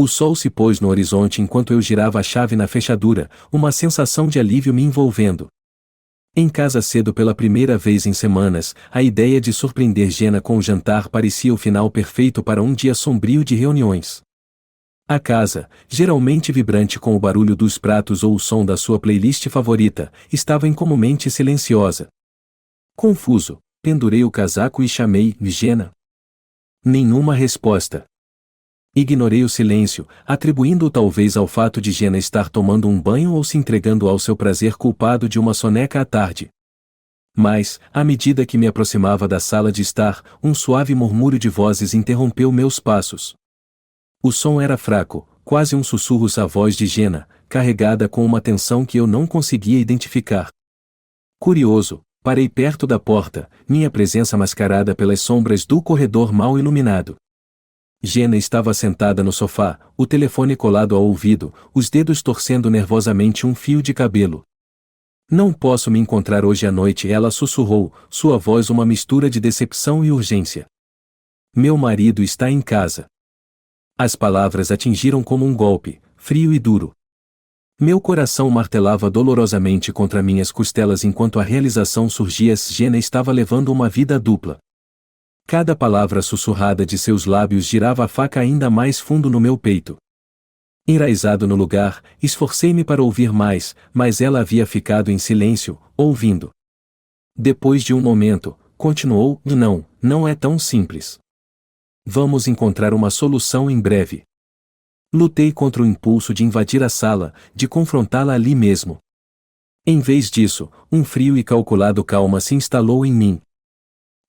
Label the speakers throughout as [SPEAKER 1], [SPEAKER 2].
[SPEAKER 1] O sol se pôs no horizonte enquanto eu girava a chave na fechadura, uma sensação de alívio me envolvendo. Em casa cedo pela primeira vez em semanas, a ideia de surpreender Jenna com o jantar parecia o final perfeito para um dia sombrio de reuniões. A casa, geralmente vibrante com o barulho dos pratos ou o som da sua playlist favorita, estava incomumente silenciosa. Confuso, pendurei o casaco e chamei Jenna. Nenhuma resposta. Ignorei o silêncio, atribuindo-o talvez ao fato de Jenna estar tomando um banho ou se entregando ao seu prazer culpado de uma soneca à tarde. Mas, à medida que me aproximava da sala de estar, um suave murmúrio de vozes interrompeu meus passos. O som era fraco, quase um sussurro à voz de Jenna, carregada com uma tensão que eu não conseguia identificar. Curioso, parei perto da porta, minha presença mascarada pelas sombras do corredor mal iluminado. Jenna estava sentada no sofá, o telefone colado ao ouvido, os dedos torcendo nervosamente um fio de cabelo. Não posso me encontrar hoje à noite, ela sussurrou, sua voz uma mistura de decepção e urgência. Meu marido está em casa. As palavras atingiram como um golpe, frio e duro. Meu coração martelava dolorosamente contra minhas costelas enquanto a realização surgia. Jenna estava levando uma vida dupla. Cada palavra sussurrada de seus lábios girava a faca ainda mais fundo no meu peito. Enraizado no lugar, esforcei-me para ouvir mais, mas ela havia ficado em silêncio, ouvindo. Depois de um momento, continuou, não é tão simples. Vamos encontrar uma solução em breve. Lutei contra o impulso de invadir a sala, de confrontá-la ali mesmo. Em vez disso, um frio e calculado calma se instalou em mim.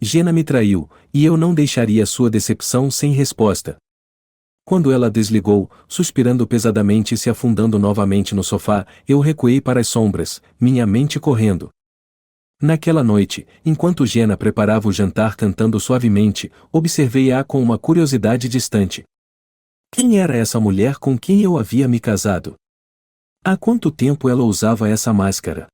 [SPEAKER 1] Jenna me traiu, e eu não deixaria sua decepção sem resposta. Quando ela desligou, suspirando pesadamente e se afundando novamente no sofá, eu recuei para as sombras, minha mente correndo. Naquela noite, enquanto Jenna preparava o jantar cantando suavemente, observei-a com uma curiosidade distante. Quem era essa mulher com quem eu havia me casado? Há quanto tempo ela usava essa máscara?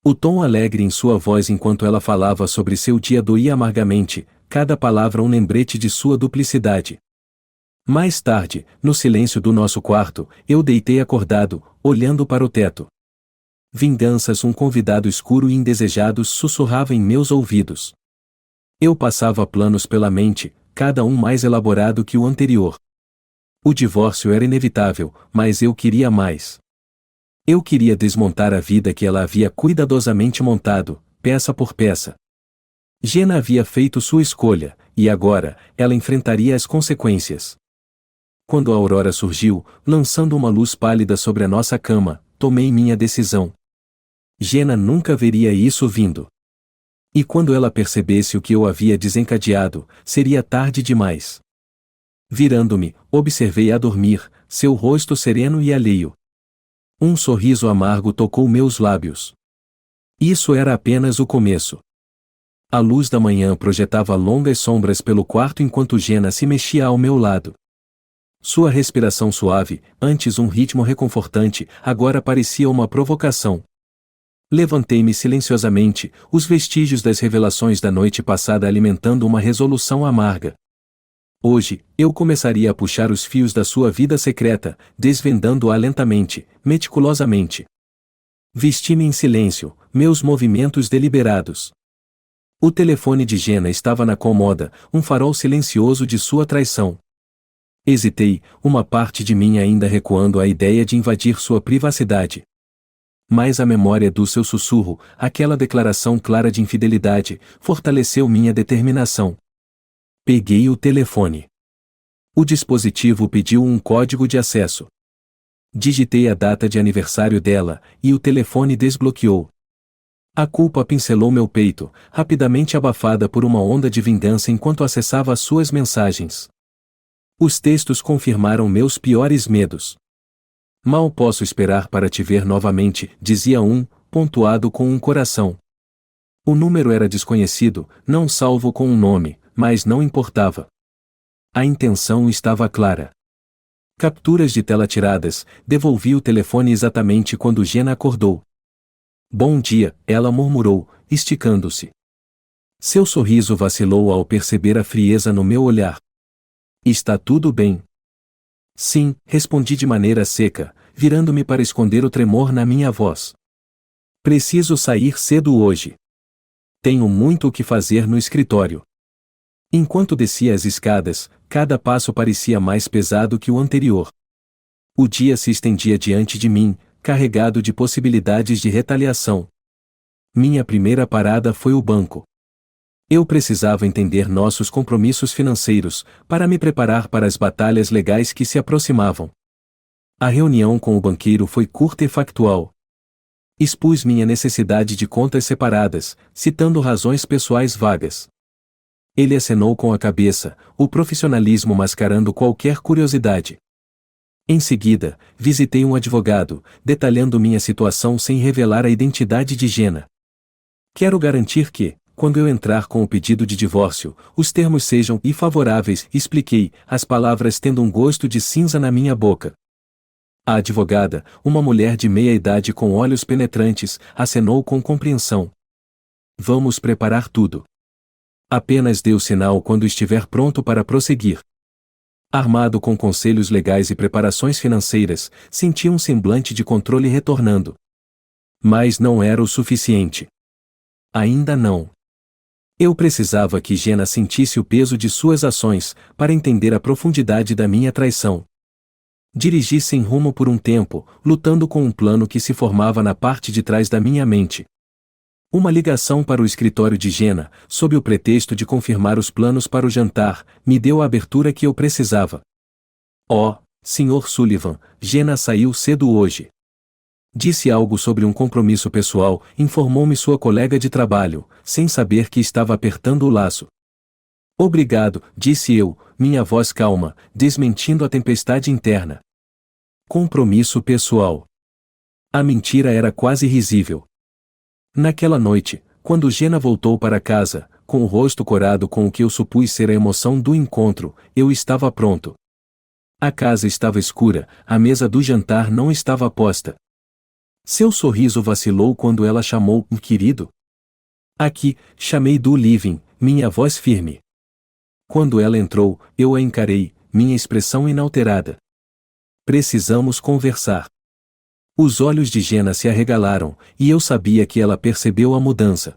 [SPEAKER 1] O tom alegre em sua voz enquanto ela falava sobre seu dia doía amargamente, cada palavra um lembrete de sua duplicidade. Mais tarde, no silêncio do nosso quarto, eu deitei acordado, olhando para o teto. Vinganças, um convidado escuro e indesejado sussurrava em meus ouvidos. Eu passava planos pela mente, cada um mais elaborado que o anterior. O divórcio era inevitável, mas eu queria mais. Eu queria desmontar a vida que ela havia cuidadosamente montado, peça por peça. Jenna havia feito sua escolha, e agora, ela enfrentaria as consequências. Quando a aurora surgiu, lançando uma luz pálida sobre a nossa cama, tomei minha decisão. Jenna nunca veria isso vindo. E quando ela percebesse o que eu havia desencadeado, seria tarde demais. Virando-me, observei-a dormir, seu rosto sereno e alheio. Um sorriso amargo tocou meus lábios. Isso era apenas o começo. A luz da manhã projetava longas sombras pelo quarto enquanto Jenna se mexia ao meu lado. Sua respiração suave, antes um ritmo reconfortante, agora parecia uma provocação. Levantei-me silenciosamente, os vestígios das revelações da noite passada alimentando uma resolução amarga. Hoje, eu começaria a puxar os fios da sua vida secreta, desvendando-a lentamente, meticulosamente. Vesti-me em silêncio, meus movimentos deliberados. O telefone de Jenna estava na cômoda, um farol silencioso de sua traição. Hesitei, uma parte de mim ainda recuando à ideia de invadir sua privacidade. Mas a memória do seu sussurro, aquela declaração clara de infidelidade, fortaleceu minha determinação. Peguei o telefone. O dispositivo pediu um código de acesso. Digitei a data de aniversário dela, e o telefone desbloqueou. A culpa pincelou meu peito, rapidamente abafada por uma onda de vingança enquanto acessava as suas mensagens. Os textos confirmaram meus piores medos. Mal posso esperar para te ver novamente, dizia um, pontuado com um coração. O número era desconhecido, não salvo com um nome, mas não importava. A intenção estava clara. Capturas de tela tiradas, devolvi o telefone exatamente quando Jenna acordou. Bom dia, ela murmurou, esticando-se. Seu sorriso vacilou ao perceber a frieza no meu olhar. Está tudo bem. Sim, respondi de maneira seca, virando-me para esconder o tremor na minha voz. Preciso sair cedo hoje. Tenho muito o que fazer no escritório. Enquanto descia as escadas, cada passo parecia mais pesado que o anterior. O dia se estendia diante de mim, carregado de possibilidades de retaliação. Minha primeira parada foi o banco. Eu precisava entender nossos compromissos financeiros, para me preparar para as batalhas legais que se aproximavam. A reunião com o banqueiro foi curta e factual. Expus minha necessidade de contas separadas, citando razões pessoais vagas. Ele acenou com a cabeça, o profissionalismo mascarando qualquer curiosidade. Em seguida, visitei um advogado, detalhando minha situação sem revelar a identidade de Jenna. Quero garantir que, quando eu entrar com o pedido de divórcio, os termos sejam favoráveis, expliquei, as palavras tendo um gosto de cinza na minha boca. A advogada, uma mulher de meia idade com olhos penetrantes, acenou com compreensão. Vamos preparar tudo. Apenas dê o sinal quando estiver pronto para prosseguir. Armado com conselhos legais e preparações financeiras, senti um semblante de controle retornando. Mas não era o suficiente. Ainda não. Eu precisava que Jenna sentisse o peso de suas ações, para entender a profundidade da minha traição. Dirigi sem rumo por um tempo, lutando com um plano que se formava na parte de trás da minha mente. Uma ligação para o escritório de Jenna, sob o pretexto de confirmar os planos para o jantar, me deu a abertura que eu precisava. Oh, Sr. Sullivan, Jenna saiu cedo hoje. Disse algo sobre um compromisso pessoal, informou-me sua colega de trabalho, sem saber que estava apertando o laço. Obrigado, disse eu, minha voz calma, desmentindo a tempestade interna. Compromisso pessoal. A mentira era quase risível. Naquela noite, quando Jenna voltou para casa, com o rosto corado com o que eu supus ser a emoção do encontro, eu estava pronto. A casa estava escura, a mesa do jantar não estava posta. Seu sorriso vacilou quando ela chamou, querido. Aqui, chamei do living, minha voz firme. Quando ela entrou, eu a encarei, minha expressão inalterada. Precisamos conversar. Os olhos de Jenna se arregalaram, e eu sabia que ela percebeu a mudança.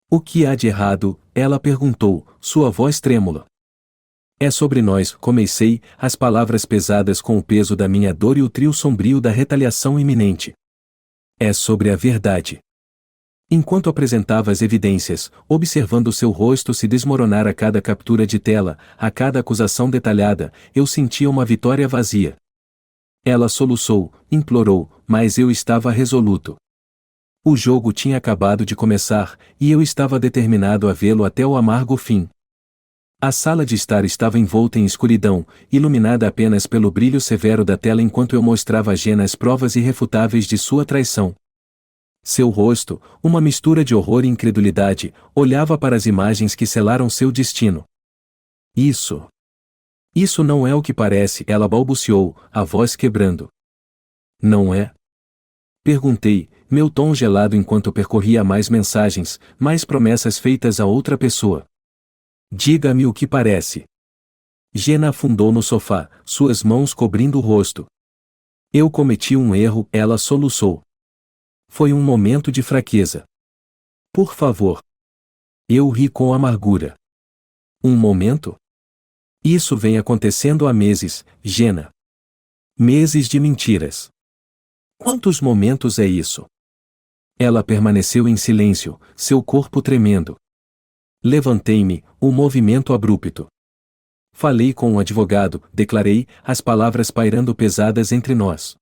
[SPEAKER 1] O que há de errado? Ela perguntou, sua voz trêmula. É sobre nós, comecei, as palavras pesadas com o peso da minha dor e o trio sombrio da retaliação iminente. É sobre a verdade. Enquanto apresentava as evidências, observando seu rosto se desmoronar a cada captura de tela, a cada acusação detalhada, eu sentia uma vitória vazia. Ela soluçou, implorou, mas eu estava resoluto. O jogo tinha acabado de começar, e eu estava determinado a vê-lo até o amargo fim. A sala de estar estava envolta em escuridão, iluminada apenas pelo brilho severo da tela enquanto eu mostrava a Jenna as provas irrefutáveis de sua traição. Seu rosto, uma mistura de horror e incredulidade, olhava para as imagens que selaram seu destino. Isso não é o que parece, ela balbuciou, a voz quebrando. Não é? Perguntei, meu tom gelado enquanto percorria mais mensagens, mais promessas feitas a outra pessoa. Diga-me o que parece. Jenna afundou no sofá, suas mãos cobrindo o rosto. Eu cometi um erro, ela soluçou. Foi um momento de fraqueza. Por favor. Eu ri com amargura. Um momento? Isso vem acontecendo há meses, Jenna. Meses de mentiras. Quantos momentos é isso? Ela permaneceu em silêncio, seu corpo tremendo. Levantei-me, um movimento abrupto. Falei com um advogado, declarei, as palavras pairando pesadas entre nós.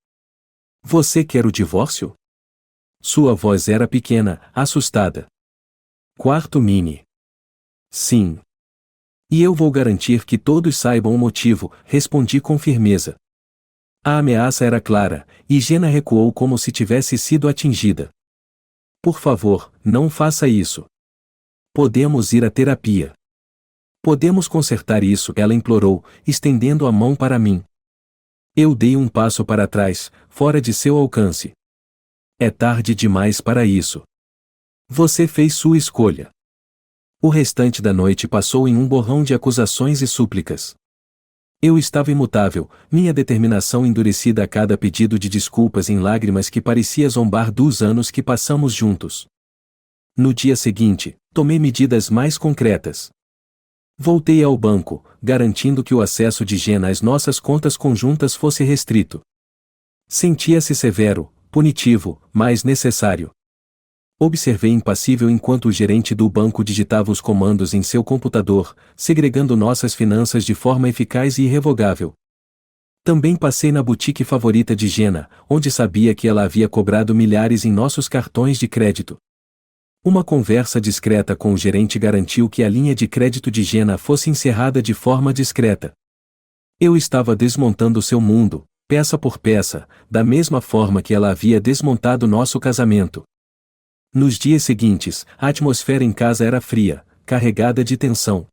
[SPEAKER 1] Você quer o divórcio? Sua voz era pequena, assustada. Quarto mini. Sim. E eu vou garantir que todos saibam o motivo, respondi com firmeza. A ameaça era clara, e Jenna recuou como se tivesse sido atingida. Por favor, não faça isso. Podemos ir à terapia. Podemos consertar isso, ela implorou, estendendo a mão para mim. Eu dei um passo para trás, fora de seu alcance. É tarde demais para isso. Você fez sua escolha. O restante da noite passou em um borrão de acusações e súplicas. Eu estava imutável, minha determinação endurecida a cada pedido de desculpas em lágrimas que parecia zombar dos anos que passamos juntos. No dia seguinte, tomei medidas mais concretas. Voltei ao banco, garantindo que o acesso de Jenna às nossas contas conjuntas fosse restrito. Sentia-se severo, punitivo, mas necessário. Observei impassível enquanto o gerente do banco digitava os comandos em seu computador, segregando nossas finanças de forma eficaz e irrevogável. Também passei na boutique favorita de Jenna, onde sabia que ela havia cobrado milhares em nossos cartões de crédito. Uma conversa discreta com o gerente garantiu que a linha de crédito de Jenna fosse encerrada de forma discreta. Eu estava desmontando seu mundo, peça por peça, da mesma forma que ela havia desmontado nosso casamento. Nos dias seguintes, a atmosfera em casa era fria, carregada de tensão.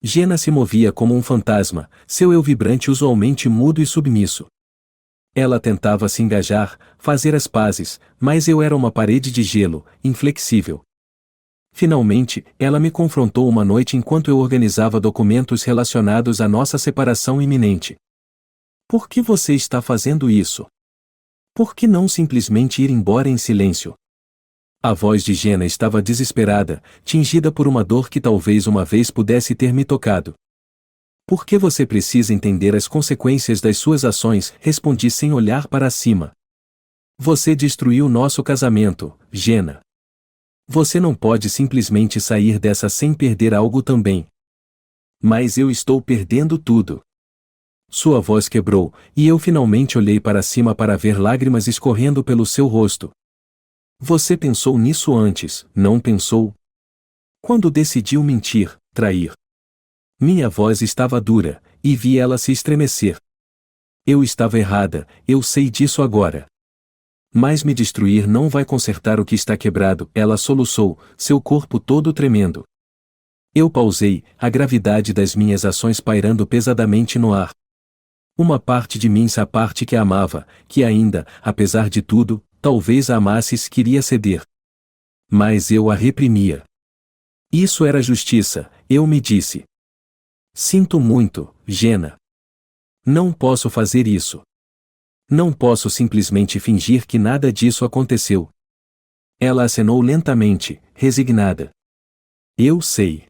[SPEAKER 1] Jenna se movia como um fantasma, seu eu vibrante usualmente mudo e submisso. Ela tentava se engajar, fazer as pazes, mas eu era uma parede de gelo, inflexível. Finalmente, ela me confrontou uma noite enquanto eu organizava documentos relacionados à nossa separação iminente. Por que você está fazendo isso? Por que não simplesmente ir embora em silêncio? A voz de Jenna estava desesperada, tingida por uma dor que talvez uma vez pudesse ter me tocado. Por que você precisa entender as consequências das suas ações? Respondi sem olhar para cima. Você destruiu nosso casamento, Jenna. Você não pode simplesmente sair dessa sem perder algo também. Mas eu estou perdendo tudo. Sua voz quebrou, e eu finalmente olhei para cima para ver lágrimas escorrendo pelo seu rosto. Você pensou nisso antes, não pensou? Quando decidiu mentir, trair. Minha voz estava dura, e vi ela se estremecer. Eu estava errada, eu sei disso agora. Mas me destruir não vai consertar o que está quebrado, ela soluçou, seu corpo todo tremendo. Eu pausei, a gravidade das minhas ações pairando pesadamente no ar. Uma parte de mim, a parte que a amava, que ainda, apesar de tudo, talvez a amasses, queria ceder. Mas eu a reprimia. Isso era justiça, eu me disse. Sinto muito, Jenna. Não posso fazer isso. Não posso simplesmente fingir que nada disso aconteceu. Ela acenou lentamente, resignada. Eu sei.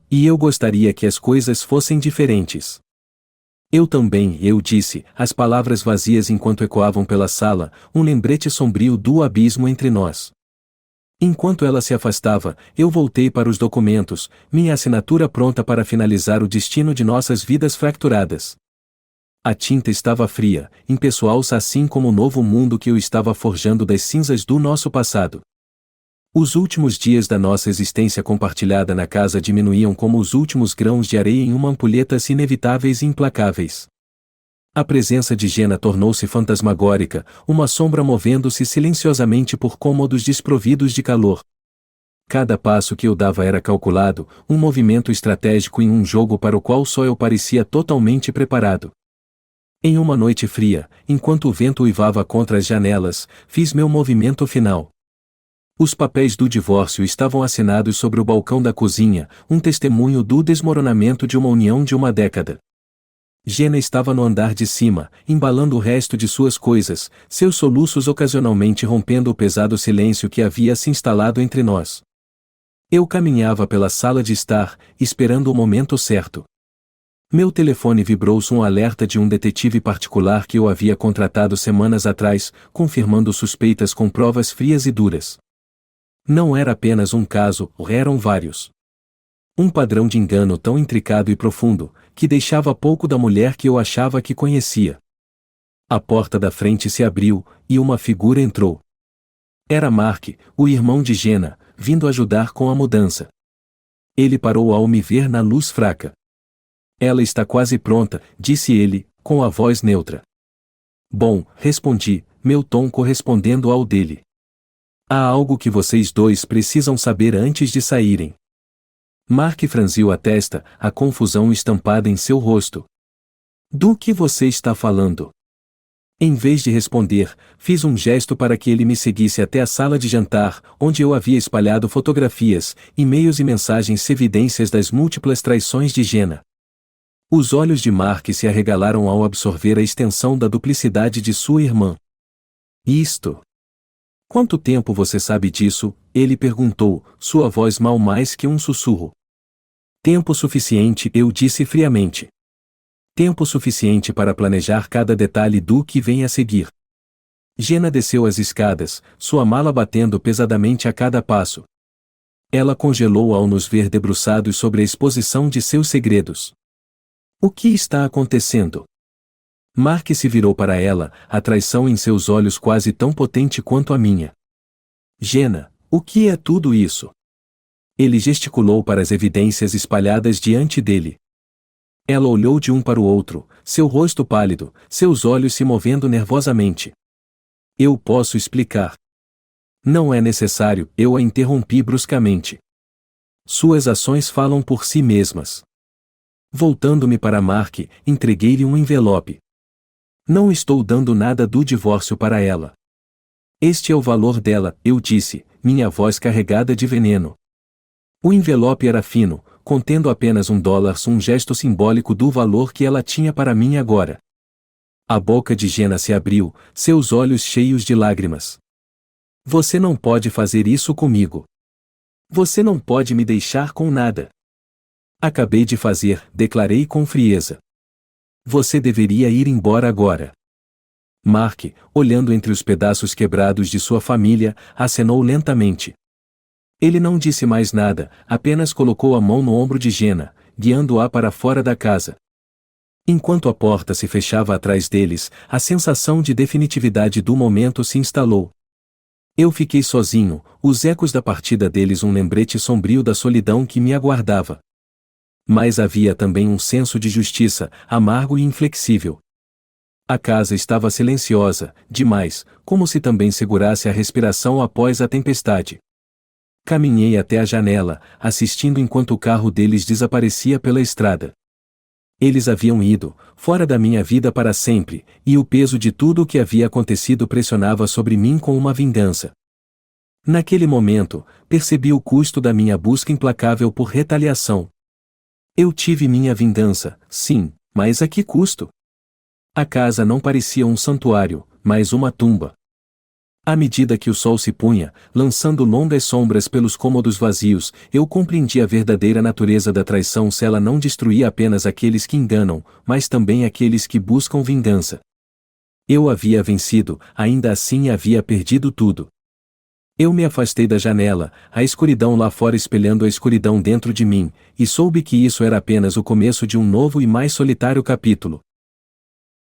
[SPEAKER 1] E eu gostaria que as coisas fossem diferentes. Eu também, eu disse, as palavras vazias enquanto ecoavam pela sala, um lembrete sombrio do abismo entre nós. Enquanto ela se afastava, eu voltei para os documentos, minha assinatura pronta para finalizar o destino de nossas vidas fracturadas. A tinta estava fria, impessoal-se assim como o novo mundo que eu estava forjando das cinzas do nosso passado. Os últimos dias da nossa existência compartilhada na casa diminuíam como os últimos grãos de areia em uma ampulhetas inevitáveis e implacáveis. A presença de Jenna tornou-se fantasmagórica, uma sombra movendo-se silenciosamente por cômodos desprovidos de calor. Cada passo que eu dava era calculado, um movimento estratégico em um jogo para o qual só eu parecia totalmente preparado. Em uma noite fria, enquanto o vento uivava contra as janelas, fiz meu movimento final. Os papéis do divórcio estavam assinados sobre o balcão da cozinha, um testemunho do desmoronamento de uma união de uma década. Jenna estava no andar de cima, embalando o resto de suas coisas, seus soluços ocasionalmente rompendo o pesado silêncio que havia se instalado entre nós. Eu caminhava pela sala de estar, esperando o momento certo. Meu telefone vibrou-se um alerta de um detetive particular que eu havia contratado semanas atrás, confirmando suspeitas com provas frias e duras. Não era apenas um caso, eram vários. Um padrão de engano tão intricado e profundo, que deixava pouco da mulher que eu achava que conhecia. A porta da frente se abriu, e uma figura entrou. Era Mark, o irmão de Jenna, vindo ajudar com a mudança. Ele parou ao me ver na luz fraca. Ela está quase pronta, disse ele, com a voz neutra. Bom, respondi, meu tom correspondendo ao dele. Há algo que vocês dois precisam saber antes de saírem. Mark franziu a testa, a confusão estampada em seu rosto. Do que você está falando? Em vez de responder, fiz um gesto para que ele me seguisse até a sala de jantar, onde eu havia espalhado fotografias, e-mails e mensagens evidências das múltiplas traições de Jenna. Os olhos de Mark se arregalaram ao absorver a extensão da duplicidade de sua irmã. Isto. Quanto tempo você sabe disso? Ele perguntou, sua voz mal mais que um sussurro. Tempo suficiente, eu disse friamente. Tempo suficiente para planejar cada detalhe do que vem a seguir. Jenna desceu as escadas, sua mala batendo pesadamente a cada passo. Ela congelou ao nos ver debruçados sobre a exposição de seus segredos. O que está acontecendo? Mark se virou para ela, a traição em seus olhos quase tão potente quanto a minha. Jenna, o que é tudo isso? Ele gesticulou para as evidências espalhadas diante dele. Ela olhou de um para o outro, seu rosto pálido, seus olhos se movendo nervosamente. Eu posso explicar. Não é necessário, eu a interrompi bruscamente. Suas ações falam por si mesmas. Voltando-me para Mark, entreguei-lhe um envelope. Não estou dando nada do divórcio para ela. Este é o valor dela, eu disse, minha voz carregada de veneno. O envelope era fino, contendo apenas $1, um gesto simbólico do valor que ela tinha para mim agora. A boca de Jenna se abriu, seus olhos cheios de lágrimas. Você não pode fazer isso comigo. Você não pode me deixar com nada. Acabei de fazer, declarei com frieza. Você deveria ir embora agora. Mark, olhando entre os pedaços quebrados de sua família, acenou lentamente. Ele não disse mais nada, apenas colocou a mão no ombro de Jenna, guiando-a para fora da casa. Enquanto a porta se fechava atrás deles, a sensação de definitividade do momento se instalou. Eu fiquei sozinho, os ecos da partida deles um lembrete sombrio da solidão que me aguardava. Mas havia também um senso de justiça, amargo e inflexível. A casa estava silenciosa, demais, como se também segurasse a respiração após a tempestade. Caminhei até a janela, assistindo enquanto o carro deles desaparecia pela estrada. Eles haviam ido, fora da minha vida para sempre, e o peso de tudo o que havia acontecido pressionava sobre mim com uma vingança. Naquele momento, percebi o custo da minha busca implacável por retaliação. Eu tive minha vingança, sim, mas a que custo? A casa não parecia um santuário, mas uma tumba. À medida que o sol se punha, lançando longas sombras pelos cômodos vazios, eu compreendi a verdadeira natureza da traição se ela não destruía apenas aqueles que enganam, mas também aqueles que buscam vingança. Eu havia vencido, ainda assim havia perdido tudo. Eu me afastei da janela, a escuridão lá fora espelhando a escuridão dentro de mim, e soube que isso era apenas o começo de um novo e mais solitário capítulo.